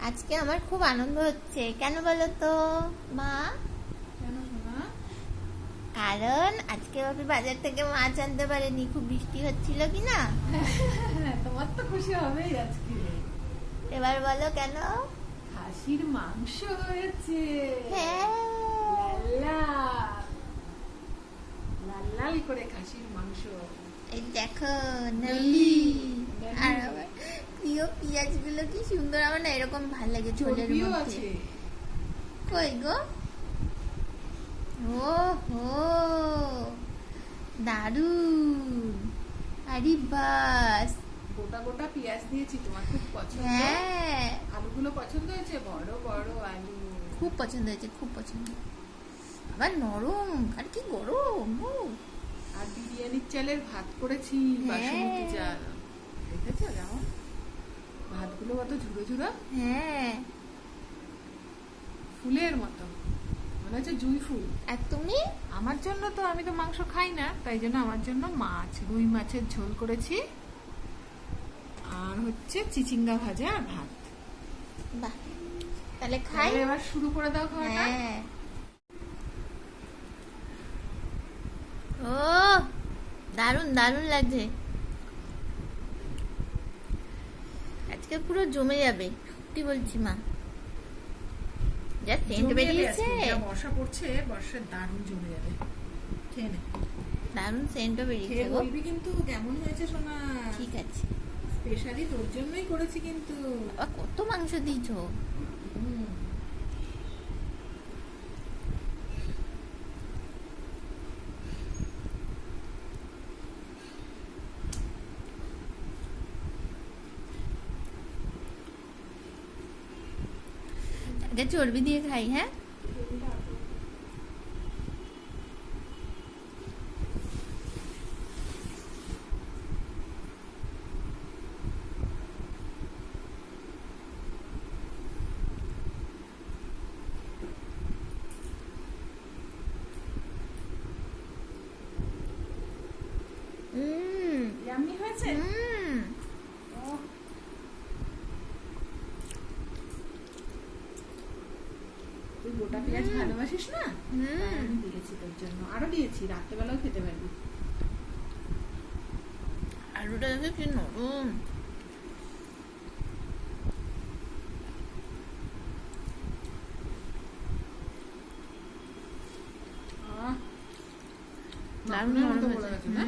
আজকে আমার খুব আনন্দ হচ্ছে। কেন বলো তো মা? কেন শোনা? কারণ আজকে বাপি বাজার থেকে মাছ আনতে পারেনি, খুব বৃষ্টি হচ্ছিল কি না। তোমার তো খুশি হবেই আজকে। এবার বলো কেন? খাসির মাংস হয়েছে। হ্যাঁ, লাল্লা লাল লাল করে খাসির মাংস। এই দেখো নেলি। নেলি। আর আমার প্রিয় পেঁয়াজ গুলো কি সুন্দর, আমার না এরকম ভাল লাগে ঝোলের চর্বিও মধ্যে। আছে। কই গো? ও হো, দারুন। আরে বাস। গোটা গোটা পেঁয়াজ দিয়েছি, তোমার খুব পছন্দ। হ্যাঁ, আলুগুলো পছন্দ হয়েছে, বড় বড় আলু। খুব পছন্দ হয়েছে, খুব পছন্দ। আবার নরম, আর কি গরম। ও, আর বিরিয়ানির চালের ভাত করেছি, হ্যাঁ। বাসমতি চাল। দেখেছো যেমন ভাতগুলো কত ঝুড়ো ঝুড়ো, হ্যাঁ। ফুলের মতো, মনে হচ্ছে জুঁই ফুল। আর তুমি? আমার জন্য তো, আমি তো মাংস খাই না, তাই জন্য আমার জন্য মাছ, রুই মাছের ঝোল করেছি, আর হচ্ছে চিচিঙ্গা ভাজা আর ভাত। বাহ, তাহলে খাই। তাহলে এবার শুরু করে দাও খাওয়াটা। হ্যাঁ। ও, দারুন দারুন লাগছে। আজকে পুরো জমে যাবে, সত্যি বলছি মা। যা সেন্ট জমে যাবে বেরিয়েছে, আজকে, যা বর্ষা পড়ছে, বর্ষার দারুণ জমে যাবে। খেয়ে নে, দারুন সেন্টও বেরিয়েছে খেয়ে গো। বলবি কিন্তু কেমন হয়েছে সোনা। ঠিক আছে। স্পেশালি তোর জন্যই করেছি কিন্তু। আবার কত মাংস দিয়েছো? হুম। আগে চর্বি দিয়ে খাই। হ্যাঁ, ইয়াম্মি হয়েছে। ওহ, তুই গোটা পেঁয়াজ ভালোবাসিস না? তাই আমি দিয়েছি তোর জন্য, আরো দিয়েছি, রাত্রেবেলাও খেতে পারবি। আলুটা দেখে কি নরম। আহ, দারুণ মাখনের নরম মতো করে হয়েছে। গেছে না?